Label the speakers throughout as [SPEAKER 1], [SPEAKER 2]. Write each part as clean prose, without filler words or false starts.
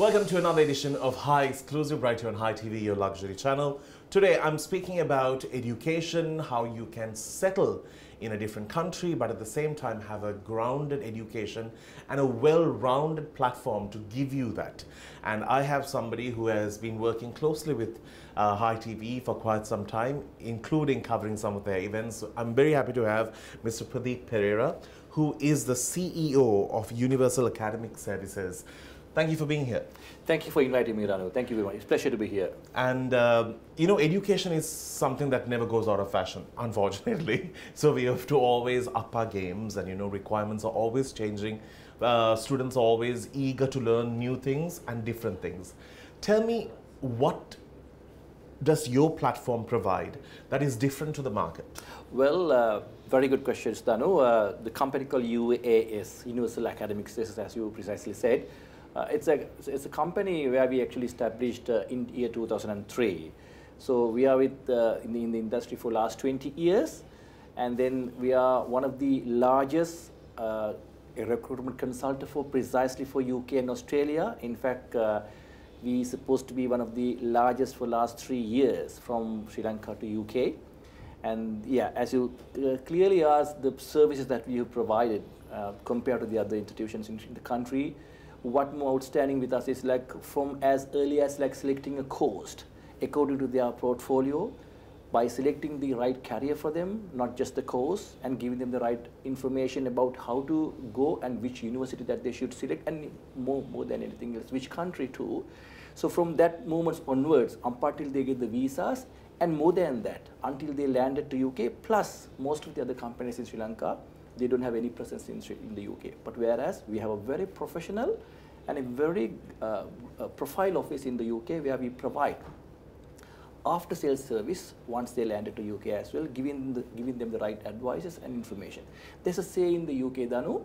[SPEAKER 1] Welcome to another edition of Hi Exclusive right here on Hi TV, your luxury channel. Today I'm speaking about education, how you can settle in a different country but at the same time have a grounded education and a well-rounded platform to give you that. And I have somebody who has been working closely with Hi TV for quite some time, including covering some of their events. I'm very happy to have Mr. Pradeep Pereira, who is the CEO of Universal Academic Services. Thank you for being here.
[SPEAKER 2] Thank you for inviting me, Ranu. Thank you very much. It's a pleasure to be here.
[SPEAKER 1] And, you know, education is something that never goes out of fashion, unfortunately. So we have to always up our games and, you know, requirements are always changing. Students are always eager to learn new things and different things. Tell me, what does your platform provide that is different to the market?
[SPEAKER 2] Well, very good questions, Danu. The company called UAS, Universal Academic Services, as you precisely said. It's a company where we actually established in year 2003. So we are in the industry for last 20 years, and then we are one of the largest recruitment consultant for precisely for UK and Australia. In fact, we supposed to be one of the largest for last 3 years from Sri Lanka to UK. And yeah, as you clearly asked, the services that we have provided compared to the other institutions in the country, what more outstanding with us is like from as early as like selecting a course according to their portfolio, by selecting the right career for them, not just the course, and giving them the right information about how to go and which university that they should select, and more than anything else, which country too. So from that moment onwards, until they get the visas, and more than that, until they landed to UK, plus most of the other companies in Sri Lanka, they don't have any presence in the UK. But whereas we have a very professional and a very profile office in the UK where we provide after sales service once they landed to UK as well, giving them the right advices and information. There's a say in the UK, Danu,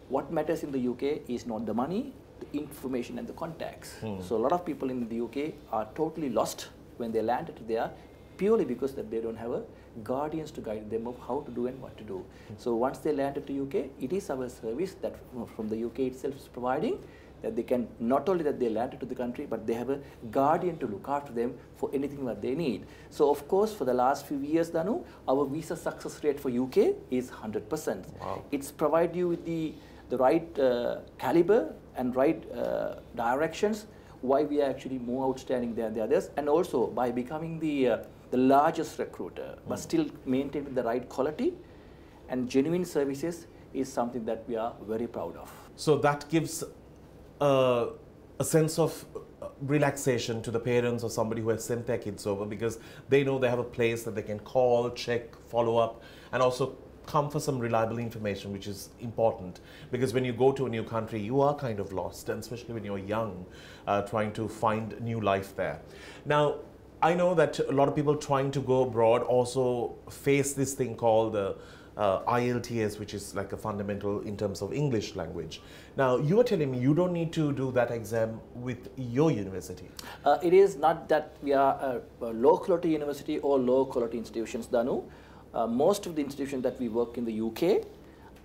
[SPEAKER 2] what matters in the UK is not the money, the information and the contacts. So a lot of people in the UK are totally lost when they landed there, purely because that they don't have a guardians to guide them of how to do and what to do. So once they landed to UK, it is our service that from the UK itself is providing, that they can, not only that they landed to the country, but they have a guardian to look after them for anything that they need. So of course, for the last few years, Danu, our visa success rate for UK is 100%.
[SPEAKER 1] Wow.
[SPEAKER 2] It's provide you with the right caliber and right directions, why we are actually more outstanding than the others, and also by becoming the largest recruiter, but still maintaining the right quality and genuine services is something that we are very proud of.
[SPEAKER 1] So that gives a sense of relaxation to the parents or somebody who has sent their kids over, because they know they have a place that they can call, check, follow up, and also come for some reliable information, which is important, because when you go to a new country, you are kind of lost, and especially when you're young, trying to find new life there. Now, I know that a lot of people trying to go abroad also face this thing called the IELTS, which is like a fundamental in terms of English language. Now, you are telling me you don't need to do that exam with your university.
[SPEAKER 2] It is not that we are a low-quality university or low-quality institutions, Danu. Most of the institutions that we work in the UK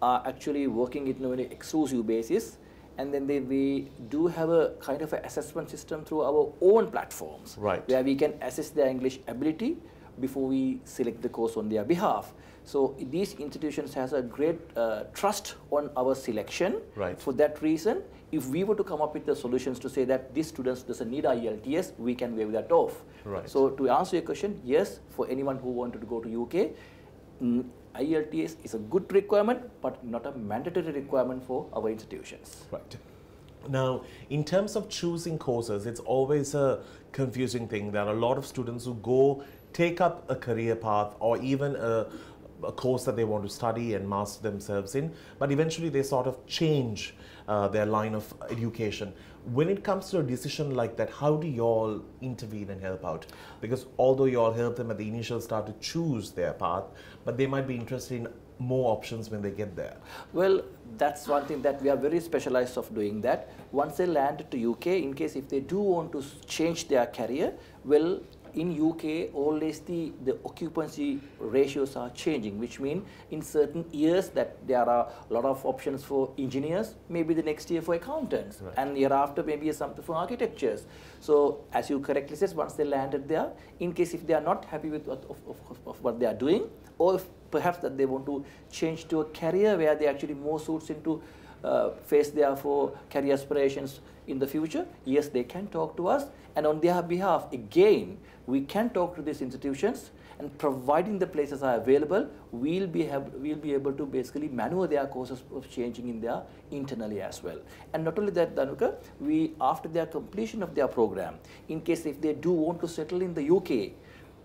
[SPEAKER 2] are actually working it on an exclusive basis, and then we do have a kind of an assessment system through our own platforms,
[SPEAKER 1] right,
[SPEAKER 2] where we can assess their English ability before we select the course on their behalf. So these institutions has a great trust on our selection.
[SPEAKER 1] Right.
[SPEAKER 2] For that reason, if we were to come up with the solutions to say that this student doesn't need IELTS, we can waive that off.
[SPEAKER 1] Right.
[SPEAKER 2] So to answer your question, yes, for anyone who wanted to go to UK, IELTS is a good requirement, but not a mandatory requirement for our institutions.
[SPEAKER 1] Right. Now, in terms of choosing courses, it's always a confusing thing. There are a lot of students who go take up a career path or even a course that they want to study and master themselves in, but eventually they sort of change their line of education. When it comes to a decision like that, how do you all intervene and help out? Because although you all help them at the initial start to choose their path, but they might be interested in more options when they get there.
[SPEAKER 2] Well, that's one thing that we are very specialized of doing that. Once they land to UK, in case if they do want to change their career, well, in UK, always the occupancy ratios are changing, which means in certain years that there are a lot of options for engineers, maybe the next year for accountants,
[SPEAKER 1] right.
[SPEAKER 2] and year after maybe something for architectures. So as you correctly said, once they landed there, in case if they are not happy with what they are doing, or if perhaps that they want to change to a career where they actually more suits into face their for career aspirations in the future, yes, they can talk to us, and on their behalf, again, we can talk to these institutions, and providing the places are available, we'll be able to basically maneuver their courses of changing in there internally as well. And not only that, Danuka, we, after their completion of their program, in case if they do want to settle in the UK,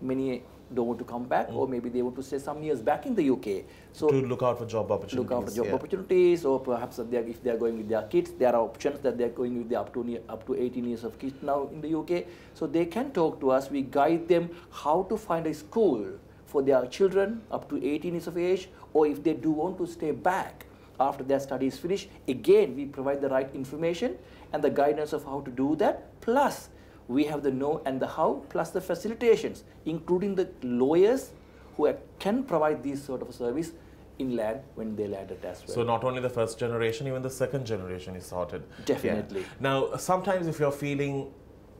[SPEAKER 2] many don't want to come back, or maybe they want to stay some years back in the UK. So
[SPEAKER 1] to look out for job opportunities.
[SPEAKER 2] Look out for job opportunities, or perhaps if they are going with their kids, there are options that they are going with the up to 18 years of kids now in the UK. So they can talk to us. We guide them how to find a school for their children up to 18 years of age, or if they do want to stay back after their studies finish, again we provide the right information and the guidance of how to do that. Plus, we have the know and the how, plus the facilitations, including the lawyers who can provide these sort of service inland when they land it as well.
[SPEAKER 1] So not only the first generation, even the second generation is sorted.
[SPEAKER 2] Definitely.
[SPEAKER 1] Yeah. Now, sometimes if you're feeling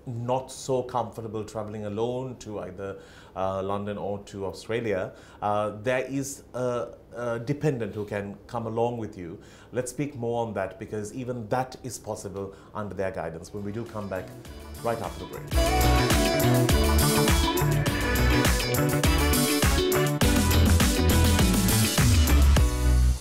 [SPEAKER 1] not so comfortable traveling alone to either London or to Australia, there is a dependent who can come along with you. Let's speak more on that, because even that is possible under their guidance when we do come back right after the break.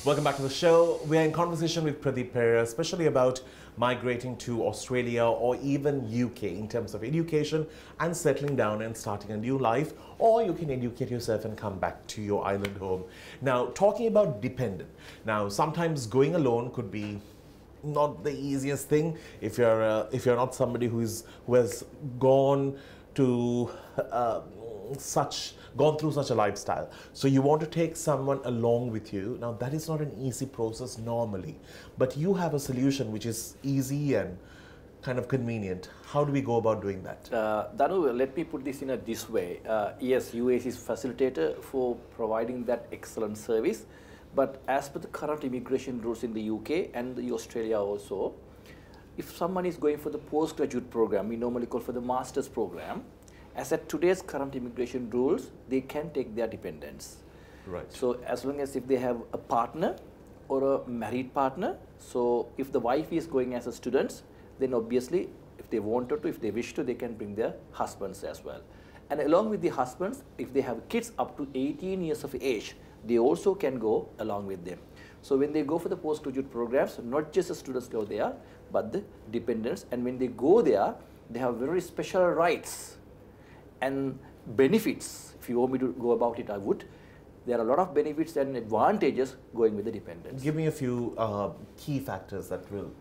[SPEAKER 1] Welcome back to the show. We are in conversation with Pradeep Perera, especially about migrating to Australia or even UK in terms of education and settling down and starting a new life, or you can educate yourself and come back to your island home. Now, talking about dependent. Now, sometimes going alone could be not the easiest thing if you're not somebody who has gone to gone through such a lifestyle. So you want to take someone along with you. Now that is not an easy process normally, but you have a solution which is easy and kind of convenient. How do we go about doing that?
[SPEAKER 2] Danu, let me put this in this way. Yes, UAC is facilitator for providing that excellent service. But as per the current immigration rules in the UK and the Australia also, if someone is going for the postgraduate program, we normally call for the master's program, as at today's current immigration rules, they can take their dependents.
[SPEAKER 1] Right.
[SPEAKER 2] So as long as if they have a partner or a married partner, so if the wife is going as a student, then obviously if they wanted to, if they wish to, they can bring their husbands as well. And along with the husbands, if they have kids up to 18 years of age, they also can go along with them. So when they go for the postgraduate programs, not just the students go there, but the dependents. And when they go there, they have very special rights and benefits. If you want me to go about it, I would. There are a lot of benefits and advantages going with the dependents.
[SPEAKER 1] Give me a few key factors that will...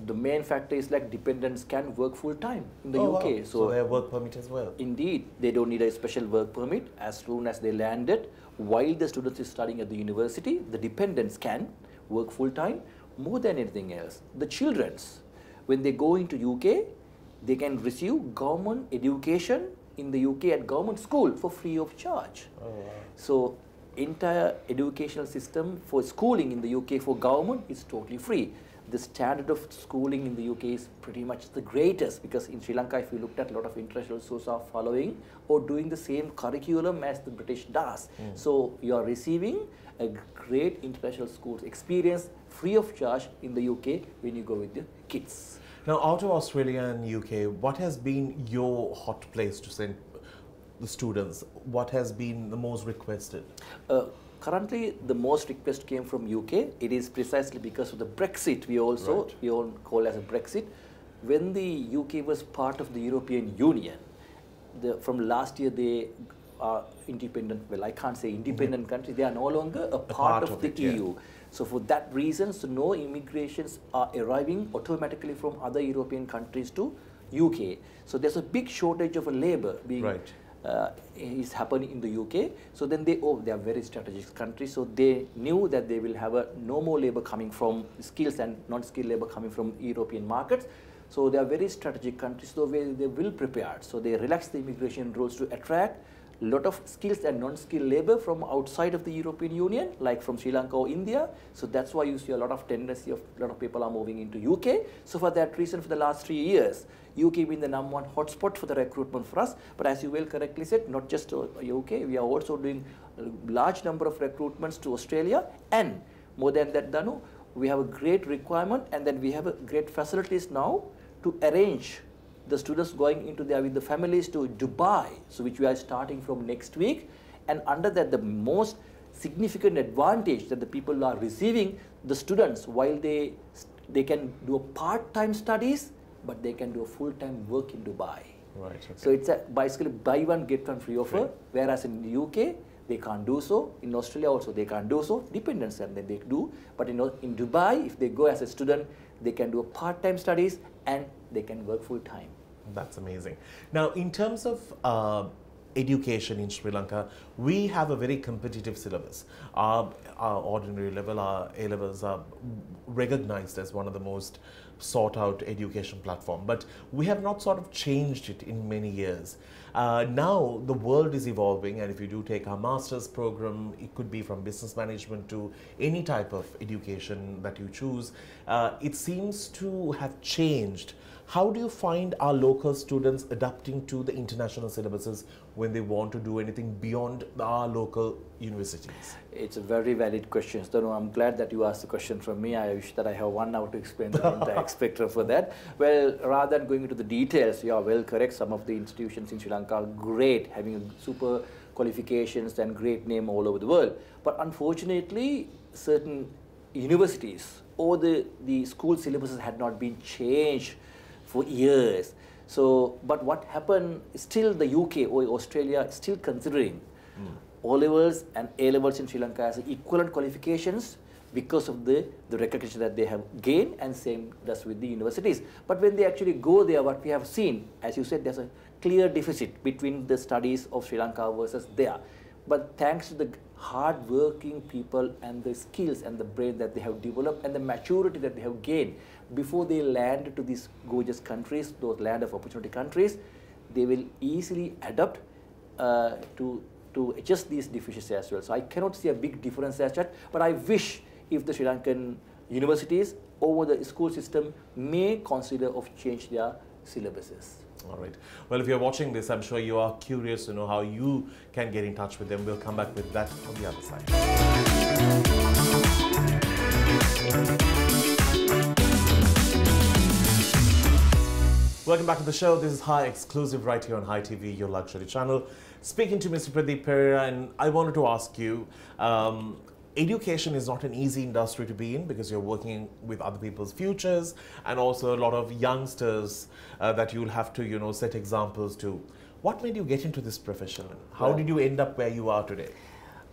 [SPEAKER 2] The main factor is like dependents can work full time in the UK.
[SPEAKER 1] Wow. So they have work permit as well.
[SPEAKER 2] Indeed, they don't need a special work permit. As soon as they landed, while the students is studying at the university, the dependents can work full time. More than anything else, the children's, when they go into UK, they can receive government education in the UK at government school for free of charge.
[SPEAKER 1] Oh, wow.
[SPEAKER 2] So entire educational system for schooling in the UK for government is totally free. The standard of schooling in the UK is pretty much the greatest, because in Sri Lanka, if you looked at, a lot of international schools are following or doing the same curriculum as the British does. So you are receiving a great international schools experience free of charge in the UK when you go with your kids.
[SPEAKER 1] Now, out of Australia and UK, what has been your hot place to send the students? What has been the most requested?
[SPEAKER 2] Currently, the most request came from UK. It is precisely because of the Brexit. We all call as a Brexit. When the UK was part of the European Union, from last year they are independent. Well, I can't say independent country. They are no longer a part of the EU. Yeah. So for that reason, so no immigrations are arriving automatically from other European countries to UK. So there's a big shortage of labor being is happening in the UK. So then they are very strategic countries. So they knew that they will have no more labor coming from skills and non-skilled labor coming from European markets. So they are very strategic countries, so they will prepare. So they relax the immigration rules to attract a lot of skills and non-skilled labor from outside of the European Union, like from Sri Lanka or India. So that's why you see a lot of tendency of a lot of people are moving into UK. So for that reason, for the last 3 years, UK been the #1 hotspot for the recruitment for us. But as you well correctly said, not just UK, we are also doing a large number of recruitments to Australia, and more than that, Danu, we have a great requirement, and then we have a great facilities now to arrange the students going into there with the families to Dubai, so which we are starting from next week. And under that, the most significant advantage that the people are receiving, the students, while they can do a part-time studies, but they can do a full-time work in Dubai.
[SPEAKER 1] Right. Okay.
[SPEAKER 2] So it's basically buy one get one free offer, whereas in the UK they can't do so. In Australia also they can't do so. Dependents and then they do. But in Dubai, if they go as a student, they can do a part-time studies and they can work full-time.
[SPEAKER 1] That's amazing. Now, in terms of education in Sri Lanka, we have a very competitive syllabus. Our ordinary level, our A levels are recognized as one of the most sought out education platform, but we have not sort of changed it in many years. Now the world is evolving, and if you do take our master's program, it could be from business management to any type of education that you choose, it seems to have changed. How do you find our local students adapting to the international syllabuses when they want to do anything beyond our local universities?
[SPEAKER 2] It's a very valid question. So, I'm glad that you asked the question from me. I wish that I have 1 hour to explain the entire spectrum for that. Well, rather than going into the details, you are well correct. Some of the institutions in Sri Lanka are great, having super qualifications and great name all over the world. But unfortunately, certain universities or the school syllabuses had not been changed for years. So, but what happened, still the UK or Australia is still considering O-levels and A-levels in Sri Lanka as equivalent qualifications because of the recognition that they have gained, and same does with the universities. But when they actually go there, what we have seen, as you said, there's a clear deficit between the studies of Sri Lanka versus there. But thanks to the hard-working people and the skills and the brain that they have developed and the maturity that they have gained, before they land to these gorgeous countries, those land of opportunity countries, they will easily adapt to adjust these deficiencies as well. So I cannot see a big difference as such, but I wish if the Sri Lankan universities over the school system may consider of change their syllabuses.
[SPEAKER 1] All right. Well, if you're watching this, I'm sure you are curious to know how you can get in touch with them. We'll come back with that on the other side. Welcome back to the show. This is Hi exclusive right here on Hi TV, your luxury channel. Speaking to Mr. Pradeep Pereira, and I wanted to ask you, education is not an easy industry to be in because you're working with other people's futures and also a lot of youngsters that you'll have to, set examples to. What made you get into this profession? How did you end up where you are today?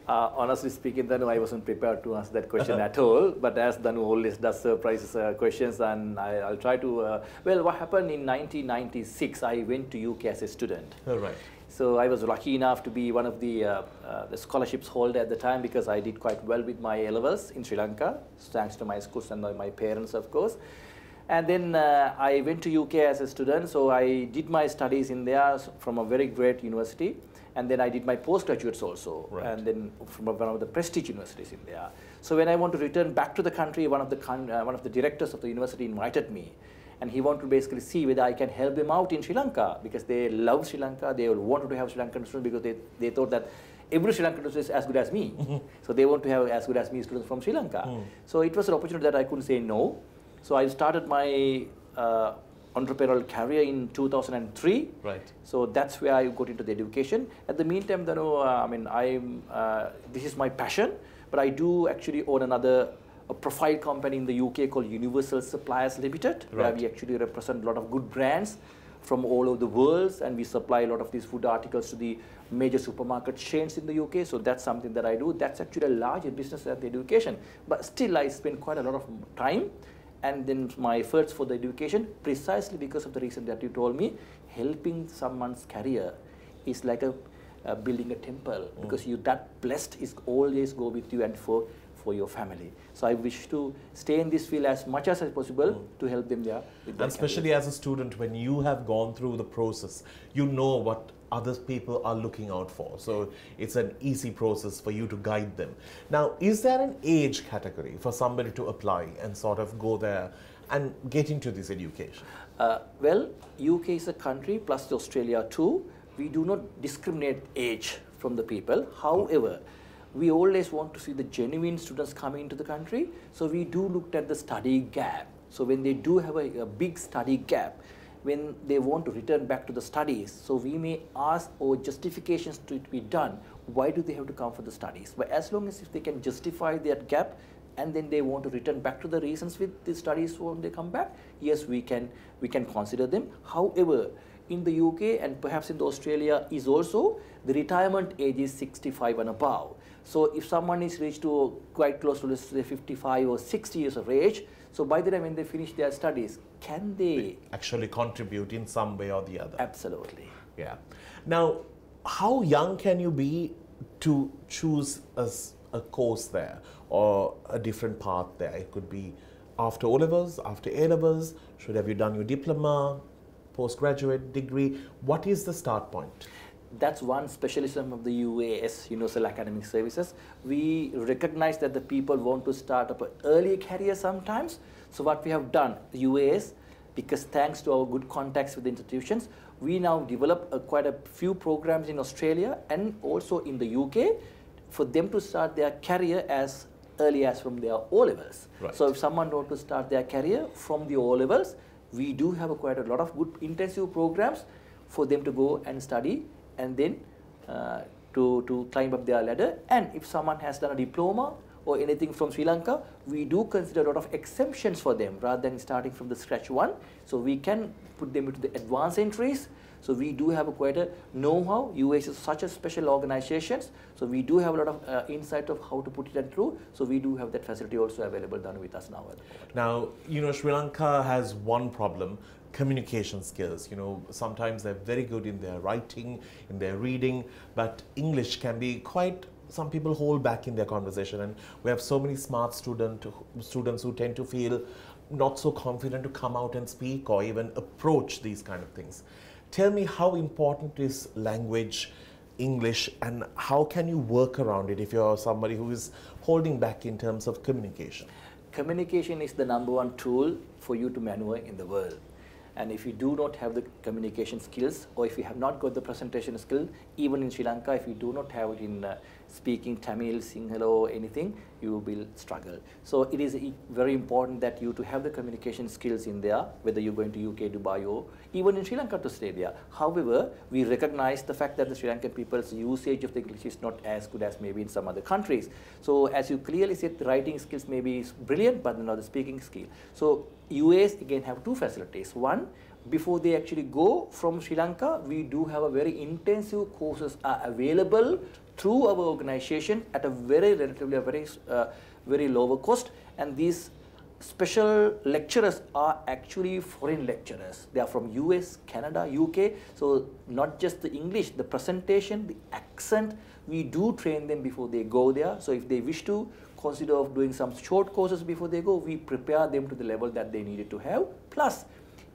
[SPEAKER 2] Honestly speaking, Danu, I wasn't prepared to answer that question at all. But as Danu always does surprise questions, and I'll try to. Well, what happened in 1996? I went to UK as a student.
[SPEAKER 1] All right.
[SPEAKER 2] So I was lucky enough to be one of the scholarships holder at the time because I did quite well with my A-levels in Sri Lanka, thanks to my schools and my parents, of course. And then I went to UK as a student, so I did my studies in there from a very great university. And then I did my postgraduates also, and then from one of the prestige universities in there. So when I want to return back to the country, one of the directors of the university invited me, and he wanted to basically see whether I can help them out in Sri Lanka because they love Sri Lanka. They wanted to have Sri Lankan students because they thought that every Sri Lankan student is as good as me. So they want to have as good as me students from Sri Lanka. So it was an opportunity that I couldn't say no. So I started my entrepreneurial career in 2003.
[SPEAKER 1] Right.
[SPEAKER 2] So that's where I got into the education. At the meantime, this is my passion, but I do actually own a profile company in the UK called Universal Suppliers Limited, where we actually represent a lot of good brands from all over the world, and we supply a lot of these food articles to the major supermarket chains in the UK. So that's something that I do. That's actually a larger business than the education. But still, I spend quite a lot of time. And then my efforts for the education, precisely because of the reason that you told me, helping someone's career is like building a temple, because that blessed is always go with you, and for for your family. So I wish to stay in this field as much as possible to help them there. With their
[SPEAKER 1] And especially
[SPEAKER 2] careers.
[SPEAKER 1] as a student, when you have gone through the process, you know what other people are looking out for. So it's an easy process for you to guide them. Now, is there an age category for somebody to apply and sort of go there and get into this education?
[SPEAKER 2] Well, UK is a country plus Australia too. We do not discriminate age from the people. However, we always want to see the genuine students coming into the country. So we do look at the study gap. So when they do have a big study gap, when they want to return back to the studies, so we may ask or justifications to it be done. Why do they have to come for the studies? But as long as if they can justify that gap, and then they want to return back to the reasons with the studies when they come back, yes, we can consider them. However, in the UK and perhaps in the Australia is also the retirement age is 65 and above. So if someone is reached to quite close to, let's say, 55 or 60 years of age, so by the time when they finish their studies, can they
[SPEAKER 1] actually contribute in some way or the other?
[SPEAKER 2] Absolutely.
[SPEAKER 1] Yeah. Now, how young can you be to choose a course there or a different path there? It could be after O-levels, after A-levels. Should have you done your diploma, postgraduate degree? What is the start point?
[SPEAKER 2] That's one specialism of the UAS, Universal Academic Services. We recognize that the people want to start up an early career sometimes. So what we have done, the UAS, because thanks to our good contacts with the institutions, we now develop quite a few programs in Australia and also in the UK for them to start their career as early as from their O-levels.
[SPEAKER 1] Right.
[SPEAKER 2] So if someone wants to start their career from the O-levels, we do have quite a lot of good intensive programs for them to go and study and then to climb up their ladder. And if someone has done a diploma or anything from Sri Lanka, we do consider a lot of exemptions for them rather than starting from the scratch one. So we can put them into the advanced entries. So we do have quite a know-how. US is such a special organization. So we do have a lot of insight of how to put it through. So we do have that facility also available done with us now.
[SPEAKER 1] Now, Sri Lanka has one problem: communication skills. Sometimes they're very good in their writing, in their reading, but English can be quite, some people hold back in their conversation, and we have so many smart students who tend to feel not so confident to come out and speak or even approach these kind of things. Tell me, how important is language, English, and how can you work around it if you're somebody who is holding back in terms of communication?
[SPEAKER 2] Communication is the #1 tool for you to maneuver in the world. And if you do not have the communication skills, or if you have not got the presentation skill, even in Sri Lanka, if you do not have it in speaking Tamil, Sinhala or anything, you will struggle. So it is very important that you to have the communication skills in there, whether you're going to UK, Dubai, or even in Sri Lanka to stay there. However, we recognize the fact that the Sri Lankan people's usage of the English is not as good as maybe in some other countries. So as you clearly said, the writing skills may be brilliant, but not the speaking skill. So US again have two facilities. One, before they actually go from Sri Lanka, we do have a very intensive courses are available through our organization at a relatively very lower cost, and these special lecturers are actually foreign lecturers. They are from US, Canada, UK, so not just the English, the presentation, the accent, we do train them before they go there. So if they wish to consider of doing some short courses before they go, we prepare them to the level that they needed to have. Plus,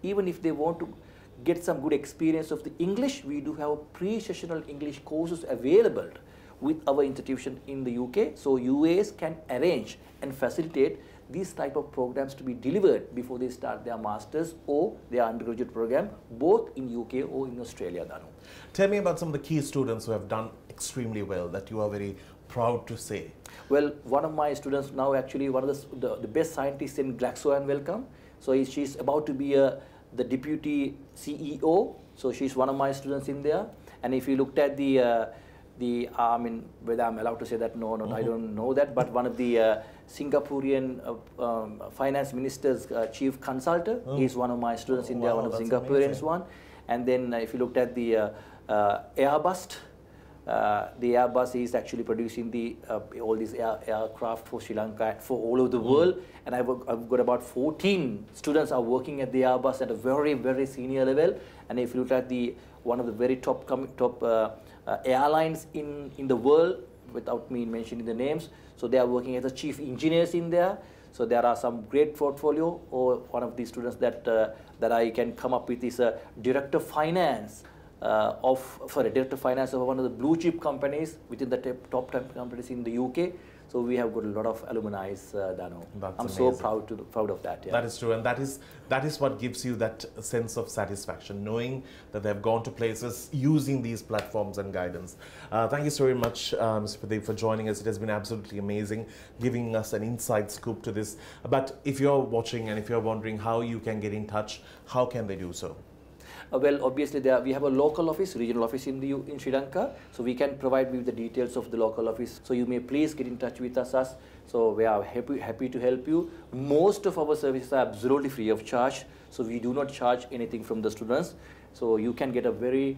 [SPEAKER 2] even if they want to get some good experience of the English, we do have pre-sessional English courses available with our institution in the UK. So UAs can arrange and facilitate these type of programs to be delivered before they start their masters or their undergraduate program, both in UK or in Australia, Danu.
[SPEAKER 1] Tell me about some of the key students who have done extremely well that you are very proud to say.
[SPEAKER 2] Well, one of my students now actually one of the best scientists in GlaxoSmithKline. So she's about to be the deputy CEO. So she's one of my students in there. And if you looked at I mean, whether I'm allowed to say that, no, I don't know that, but one of the Singaporean finance minister's chief consultant, he's one of my students in there, one of the Singaporeans one. And then if you looked at the Airbus, the Airbus is actually producing all these aircraft for Sri Lanka, for all over the world. And I've got about 14 students are working at the Airbus at a very, very senior level. And if you look at one of the very top airlines in the world, without me mentioning the names. So they are working as a chief engineers in there. So there are some great portfolio, or one of these students that I can come up with is a director of finance director of finance of one of the blue chip companies within the top 10 companies in the UK. So we have got a lot of alumni, Dano. I'm
[SPEAKER 1] amazing.
[SPEAKER 2] So proud of that. Yeah.
[SPEAKER 1] That is true, and that is what gives you that sense of satisfaction, knowing that they've gone to places using these platforms and guidance. Thank you so very much, Mr. Pradeep, for joining us. It has been absolutely amazing, giving us an inside scoop to this. But if you're watching and if you're wondering how you can get in touch, how can they do so?
[SPEAKER 2] Well, obviously, we have a local office, regional office in Sri Lanka, so we can provide you with the details of the local office. So you may please get in touch with us. So we are happy to help you. Most of our services are absolutely free of charge, so we do not charge anything from the students. So you can get a very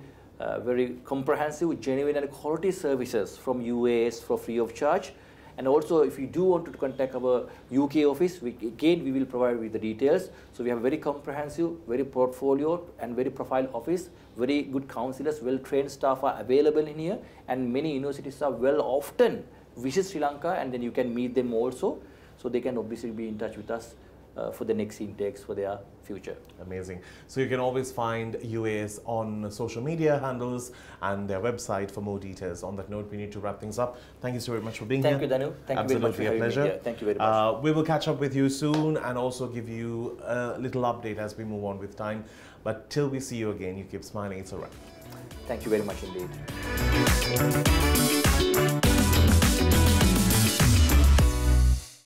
[SPEAKER 2] comprehensive, genuine and quality services from UAS for free of charge. And also, if you do want to contact our UK office, we will provide you with the details. So we have a very comprehensive, very portfolio and very profile office. Very good counselors, well-trained staff are available in here, and many universities are often visit Sri Lanka, and then you can meet them also. So they can obviously be in touch with us for the next intakes for their future.
[SPEAKER 1] Amazing. So you can always find UAS on social media handles and their website for more details. On that note, we need to wrap things up. Thank you so very much for being here.
[SPEAKER 2] Thank you, Danu. Thank you very much for having me here. Thank you very much.
[SPEAKER 1] We will catch up with you soon and also give you a little update as we move on with time. But till we see you again, you keep smiling. It's all right.
[SPEAKER 2] Thank you very much indeed.